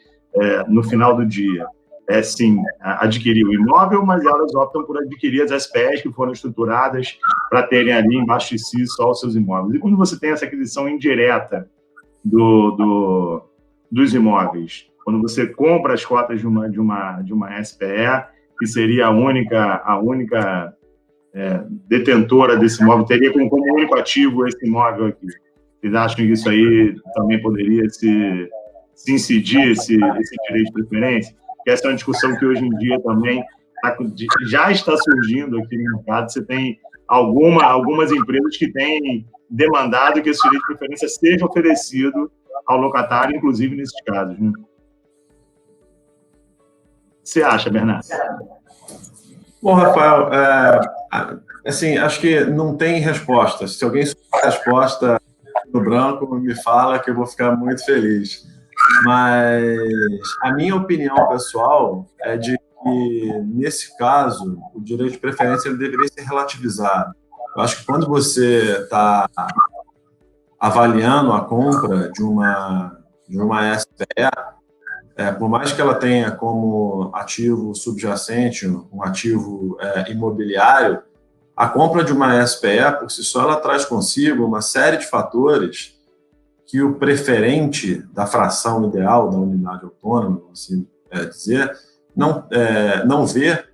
no final do dia, é sim adquirir o imóvel, mas elas optam por adquirir as SPEs que foram estruturadas para terem ali embaixo de si só os seus imóveis. E quando você tem essa aquisição indireta dos imóveis, quando você compra as cotas de uma SPE, que seria a única detentora desse imóvel, teria como único ativo esse imóvel aqui. Vocês acham que isso aí também poderia se incidir esse direito de preferência? Porque essa é uma discussão que hoje em dia também já está surgindo aqui no mercado. Você tem algumas empresas que têm demandado que esse direito de preferência seja oferecido ao locatário, inclusive nesses casos. Né? O que você acha, Bernardo? Bom, Rafael, assim, acho que não tem resposta. Se alguém souber a resposta no branco, me fala que eu vou ficar muito feliz. Mas a minha opinião pessoal é de que, nesse caso, o direito de preferência ele deveria ser relativizado. Eu acho que quando você está avaliando a compra de uma SPE, por mais que ela tenha como ativo subjacente um ativo imobiliário, a compra de uma SPE, por si só, ela traz consigo uma série de fatores que o preferente da fração ideal da unidade autônoma, assim dizer, não vê,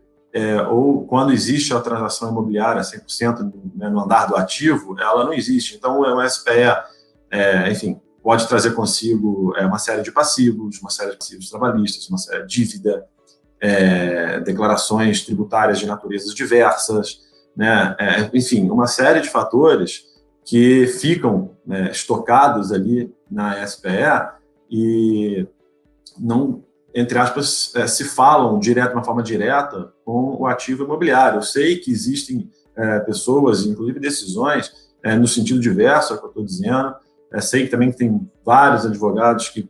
ou quando existe a transação imobiliária 100% no andar do ativo, ela não existe. Então, uma SPE, enfim, pode trazer consigo uma série de passivos, uma série de passivos trabalhistas, uma série de dívida, declarações tributárias de naturezas diversas, né? Enfim, uma série de fatores que ficam estocados ali na SPE e não, entre aspas, se falam de uma forma direta com o ativo imobiliário. Eu sei que existem pessoas, inclusive decisões, no sentido diverso, é o que eu estou dizendo. Sei que também tem vários advogados que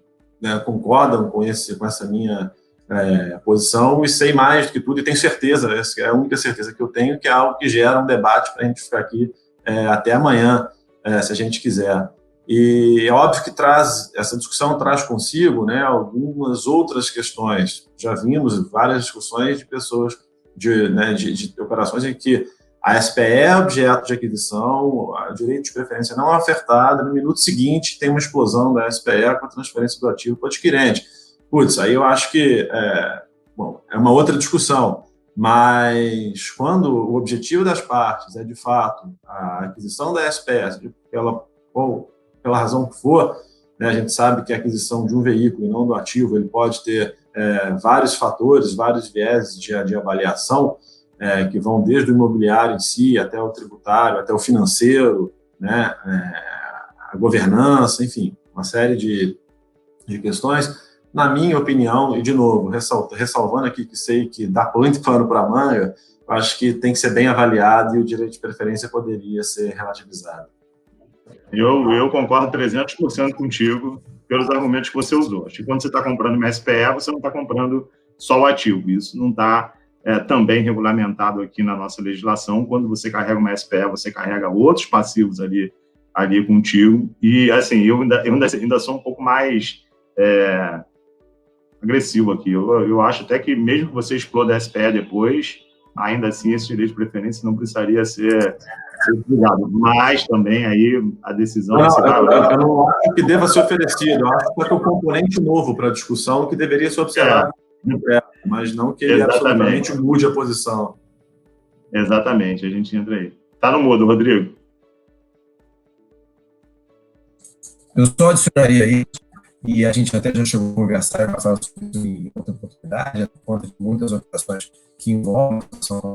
concordam com essa minha posição, e sei mais do que tudo, e tenho certeza, essa é a única certeza que eu tenho, que é algo que gera um debate para a gente ficar aqui até amanhã, se a gente quiser. E é óbvio que essa discussão traz consigo, né, algumas outras questões. Já vimos várias discussões de pessoas, de operações em que a SPE é objeto de aquisição, o direito de preferência não é ofertado, no minuto seguinte tem uma explosão da SPE com a transferência do ativo para o adquirente. Putz, aí eu acho que é uma outra discussão, mas quando o objetivo das partes é, de fato, a aquisição da SPE, pela razão que for, né, a gente sabe que a aquisição de um veículo e não do ativo, ele pode ter vários fatores, vários viéses de avaliação, que vão desde o imobiliário em si, até o tributário, até o financeiro, né, a governança, enfim, uma série de questões. Na minha opinião, e de novo, ressalvando aqui que sei que dá muito pano para a manga, acho que tem que ser bem avaliado e o direito de preferência poderia ser relativizado. Eu concordo 300% contigo pelos argumentos que você usou. Acho que quando você está comprando uma SPE, você não está comprando só o ativo. Isso não está também regulamentado aqui na nossa legislação. Quando você carrega uma SPE, você carrega outros passivos ali contigo. E, assim, eu ainda sou um pouco mais agressivo aqui. Eu acho até que, mesmo que você exploda a SPE depois, ainda assim, esse direito de preferência não precisaria ser utilizado. Mas também aí a decisão... Eu não acho que deva ser oferecido. Eu acho que é um componente novo para a discussão que deveria ser observado, mas não que ele absolutamente mude a posição. Exatamente, a gente entra aí. Está no mudo, Rodrigo. Eu só adicionaria isso, e a gente até já chegou a conversar em outra oportunidade, por conta de muitas operações que envolvem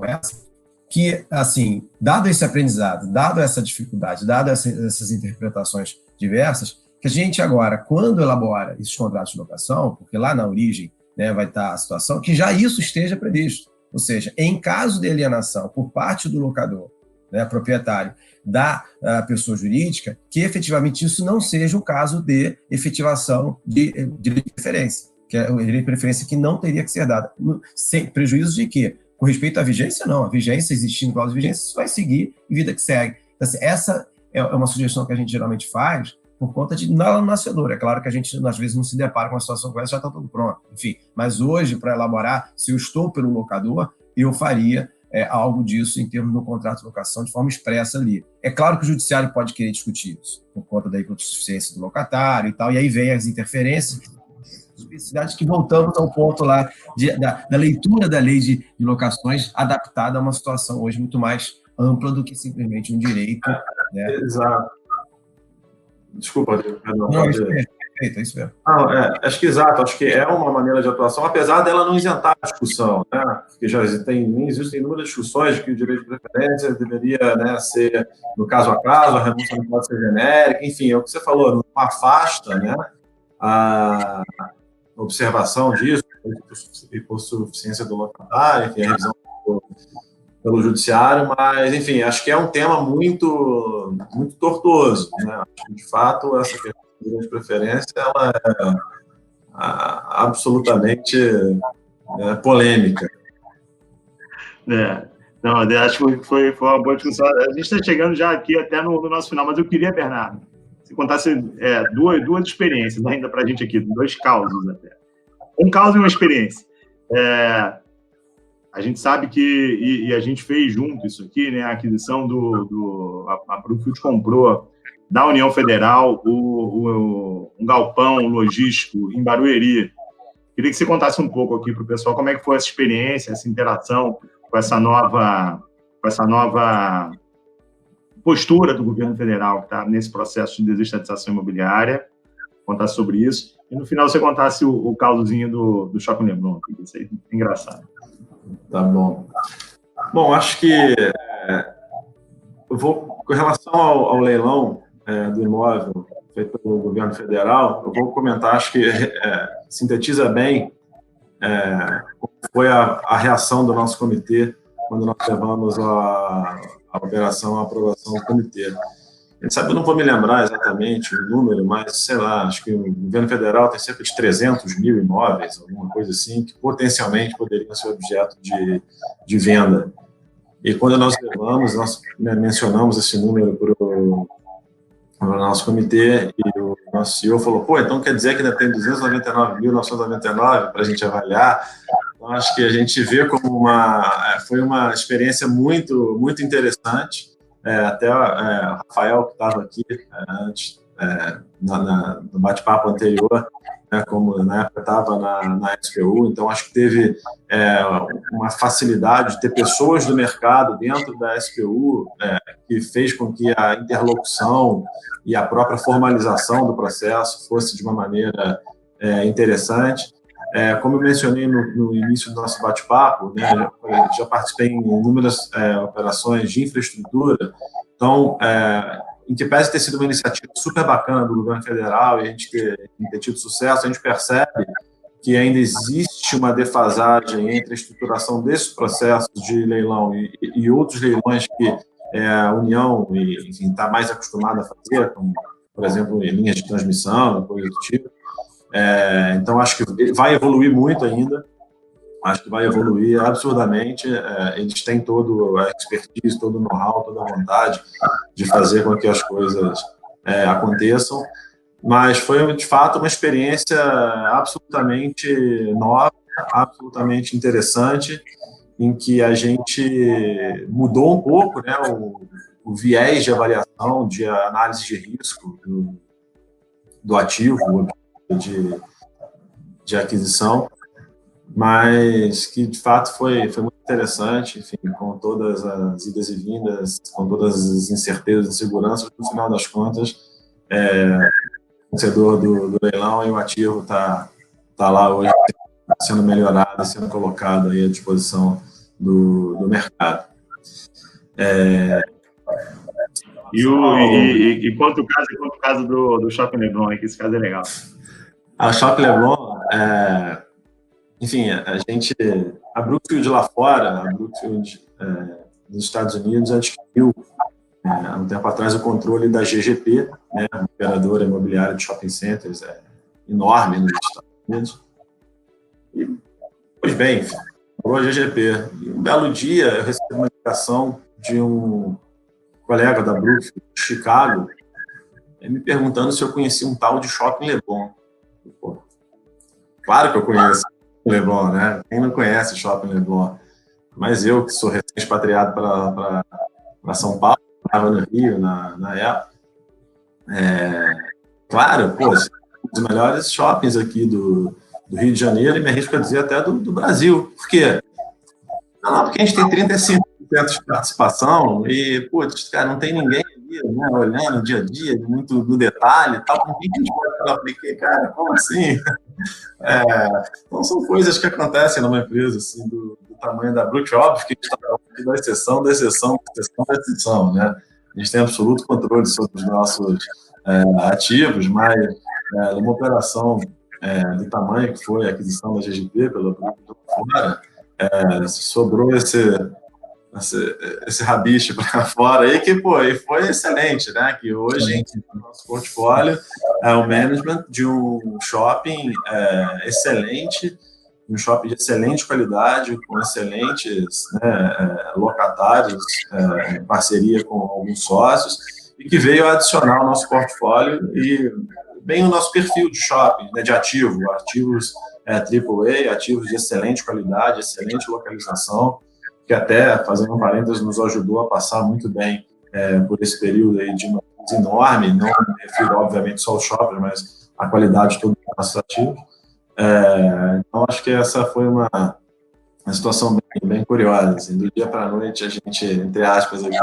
essa, que, assim, dado esse aprendizado, dado essa dificuldade, dado essas interpretações diversas, que a gente agora, quando elabora esses contratos de locação, porque lá na origem, né, vai estar a situação que já isso esteja previsto, ou seja, em caso de alienação por parte do locador, né, proprietário, da pessoa jurídica, que efetivamente isso não seja o caso de efetivação de direito de preferência, que é o direito de preferência que não teria que ser dado, sem prejuízo de quê? Com respeito à vigência, não. A vigência, existindo cláusula de vigência, isso vai seguir e vida que segue. Então, assim, essa é uma sugestão que a gente geralmente faz por conta de não nascedor. É claro que a gente, às vezes, não se depara com uma situação como essa, já está tudo pronto. Enfim, mas hoje, para elaborar, se eu estou pelo locador, eu faria algo disso em termos do contrato de locação de forma expressa ali. É claro que o judiciário pode querer discutir isso, por conta da hipossuficiência do locatário e tal, e aí vem as interferências, especificidades que voltamos ao ponto lá da leitura da lei de locações adaptada a uma situação hoje muito mais ampla do que simplesmente um direito. Né? Exato. Desculpa, perdão. Não, isso é perfeito, é isso mesmo. Não, acho que exato, acho que é uma maneira de atuação, apesar dela não isentar a discussão, né? Porque já existem inúmeras discussões de que o direito de preferência deveria, né, ser no caso a caso, a renúncia não pode ser genérica, enfim, é o que você falou, não afasta, né, a observação disso, e por suficiência do locatário, que é a revisão pelo judiciário, mas, enfim, acho que é um tema muito, muito tortuoso, né? Acho que, de fato, essa questão de preferência ela é absolutamente polêmica. Não, acho que foi uma boa discussão. A gente está chegando já aqui até no nosso final, mas eu queria, Bernardo, você contasse duas experiências ainda para a gente aqui, 2 causos até. Um caso e uma experiência. A gente sabe que, e a gente fez junto isso aqui, né, a aquisição a Brookfield comprou da União Federal um galpão logístico em Barueri. Queria que você contasse um pouco aqui para o pessoal como é que foi essa experiência, essa interação com essa nova postura do governo federal que está nesse processo de desestatização imobiliária. Contar sobre isso. E no final você contasse o causozinho do Shopping Leblon. Isso aí é engraçado. Tá bom. Bom, acho que eu vou, com relação ao leilão do imóvel feito pelo governo federal, eu vou comentar, acho que sintetiza bem como foi a reação do nosso comitê quando nós levamos a operação à aprovação do comitê. A gente sabe, eu não vou me lembrar exatamente o número, mas, sei lá, acho que o governo federal tem cerca de 300 mil imóveis, alguma coisa assim, que potencialmente poderiam ser objeto de venda. E quando nós levamos, nós mencionamos esse número para o nosso comitê e o nosso CEO falou, então quer dizer que ainda tem 299.999 para a gente avaliar. Então, acho que a gente vê como foi uma experiência muito, muito interessante. Até o Rafael, que estava aqui antes, no bate-papo anterior, como na época estava na SPU, então acho que teve uma facilidade de ter pessoas do mercado dentro da SPU que fez com que a interlocução e a própria formalização do processo fosse de uma maneira interessante. Como eu mencionei no início do nosso bate-papo, né, já participei em inúmeras operações de infraestrutura, então, em que pese ter sido uma iniciativa super bacana do governo federal e a gente ter tido sucesso, a gente percebe que ainda existe uma defasagem entre a estruturação desses processos de leilão e outros leilões que a União está mais acostumada a fazer, como, por exemplo, em linhas de transmissão, coisa do tipo. Então, acho que vai evoluir muito ainda, acho que vai evoluir absurdamente. Eles têm toda a expertise, todo o know-how, toda a vontade de fazer com que as coisas aconteçam, mas foi, de fato, uma experiência absolutamente nova, absolutamente interessante, em que a gente mudou um pouco, né, o viés de avaliação, de análise de risco do ativo, de aquisição, mas que, de fato, foi muito interessante, enfim, com todas as idas e vindas, com todas as incertezas e inseguranças, no final das contas, o vencedor do leilão e o ativo está lá hoje sendo melhorado, sendo colocado aí à disposição do mercado. E quanto o caso do Shopping Leblon, que esse caso é legal. A Shopping Leblon, enfim, a Brookfield lá fora, a Brookfield dos Estados Unidos, adquiriu há um tempo atrás o controle da GGP, né, uma operadora imobiliária de shopping centers enorme nos Estados Unidos. E, pois bem, comprou a GGP. E um belo dia eu recebi uma ligação de um colega da Brookfield de Chicago me perguntando se eu conhecia um tal de Shopping Leblon. Pô, claro que eu conheço o Leblon, né? Quem não conhece Shopping Leblon? Mas eu, que sou recém-expatriado para São Paulo, estava no Rio na época. Claro, pô, um dos melhores shoppings aqui do Rio de Janeiro, e me arrisco a dizer até do Brasil. Por quê? Não, porque a gente tem 35% de participação e, putz, cara, não tem ninguém ali, né, olhando o dia a dia, muito no detalhe e tal. Com quem a gente pode falar? Eu falei, cara, como assim? Então, são coisas que acontecem numa empresa assim, do tamanho da Brookfield. Óbvio que a gente está falando da exceção, né? A gente tem absoluto controle sobre os nossos ativos, mas uma operação do tamanho que foi a aquisição da GGP pela Brookfield fora, sobrou esse rabicho para fora aí, que foi excelente, né? Que hoje no nosso portfólio é o management de um shopping excelente, um shopping de excelente qualidade, com excelentes locatários, em parceria com alguns sócios, e que veio adicionar o nosso portfólio e bem o nosso perfil de shopping, né, de ativos AAA, ativos de excelente qualidade, excelente localização, que até, fazendo um parênteses, nos ajudou a passar muito bem por esse período aí de uma crise enorme, não me refiro, obviamente, só ao shopping, mas a qualidade de todos os nossos ativos. Então, acho que essa foi uma situação bem curiosa. Assim, do dia para a noite, a gente, entre aspas, aqui,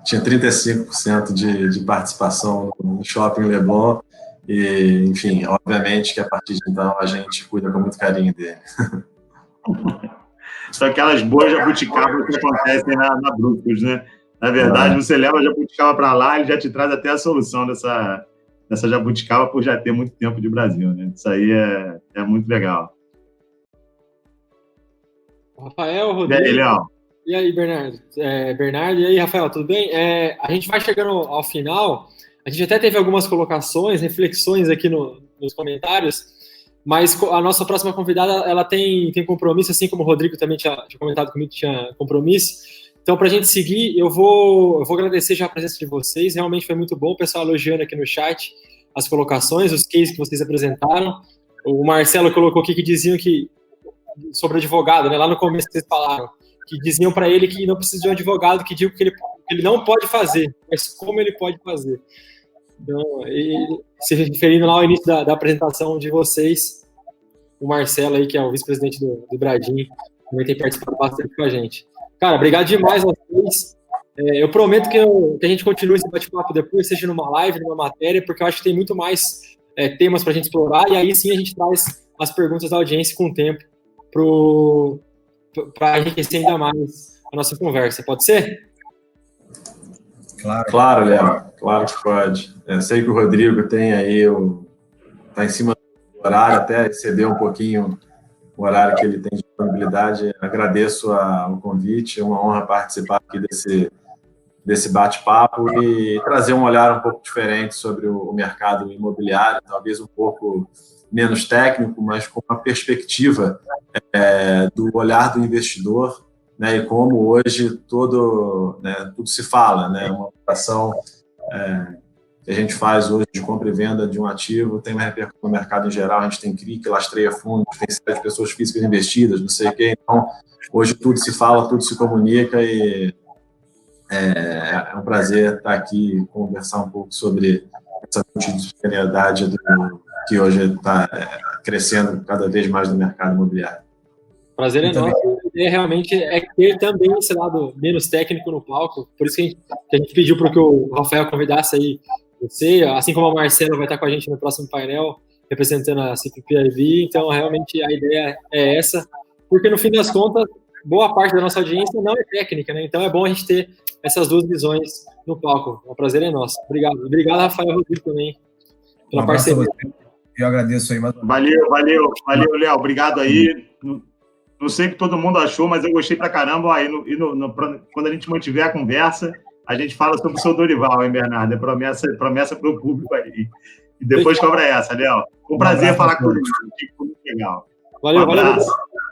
tinha 35% de participação no Shopping Leblon, e, enfim, obviamente que a partir de então a gente cuida com muito carinho dele. São aquelas boas jabuticabas que acontecem na Brutus, né? Na verdade, você leva a jabuticaba para lá, ele já te traz até a solução dessa jabuticaba por já ter muito tempo de Brasil, né? Isso aí é muito legal. Rafael, Rodrigo. E aí, Léo? E aí, Bernardo? Bernardo, e aí, Rafael, tudo bem? A gente vai chegando ao final. A gente até teve algumas colocações, reflexões aqui nos comentários, mas a nossa próxima convidada, ela tem compromisso, assim como o Rodrigo também tinha comentado comigo que tinha compromisso. Então, para a gente seguir, eu vou agradecer já a presença de vocês. Realmente foi muito bom, o pessoal elogiando aqui no chat as colocações, os cases que vocês apresentaram. O Marcelo colocou aqui que diziam que sobre advogado, né? Lá no começo vocês falaram que diziam para ele que não precisa de um advogado que diga o que ele não pode fazer, mas como ele pode fazer. Então, se referindo lá ao início da apresentação de vocês, o Marcelo aí, que é o vice-presidente do Bradim, também tem participado bastante com a gente. Cara, obrigado demais a vocês. Eu prometo que a gente continue esse bate-papo depois, seja numa live, numa matéria, porque eu acho que tem muito mais temas para a gente explorar, e aí sim a gente traz as perguntas da audiência com o tempo para enriquecer ainda mais a nossa conversa. Pode ser? Claro, Léo. Claro que pode. Sei que o Rodrigo tem aí, está em cima do horário, até exceder um pouquinho o horário que ele tem de disponibilidade. Agradeço o convite, é uma honra participar aqui desse bate-papo e trazer um olhar um pouco diferente sobre o mercado imobiliário, talvez um pouco menos técnico, mas com uma perspectiva do olhar do investidor, né, e como hoje tudo se fala, né, uma operação que a gente faz hoje de compra e venda de um ativo tem uma repercussão no mercado em geral, a gente tem CRI, que lastreia fundos, tem série de pessoas físicas investidas, não sei o quê, então hoje tudo se fala, tudo se comunica e é um prazer estar aqui e conversar um pouco sobre essa multidisciplinaridade que hoje está crescendo cada vez mais no mercado imobiliário. Prazer é nosso. A ideia realmente é ter também esse lado menos técnico no palco, por isso que a gente pediu para que o Rafael convidasse aí você, assim como a Marcela vai estar com a gente no próximo painel, representando a CPPIB, então realmente a ideia é essa, porque no fim das contas, boa parte da nossa audiência não é técnica, né? Então é bom a gente ter essas duas visões no palco. O prazer é nosso. Obrigado. Obrigado, Rafael Rodrigo, também, pela parceria. Eu agradeço aí. Valeu, Léo. Obrigado aí. Não sei o que todo mundo achou, mas eu gostei pra caramba. Aí, quando a gente mantiver a conversa, a gente fala sobre o seu Dorival, hein, Bernardo? É promessa para o público aí. E depois cobra essa, Léo. Foi um prazer falar com você. Foi muito legal. Valeu.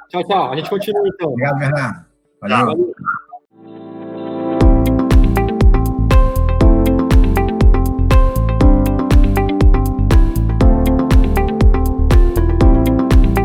Tchau. A gente continua, então. Obrigado, Bernardo. Valeu.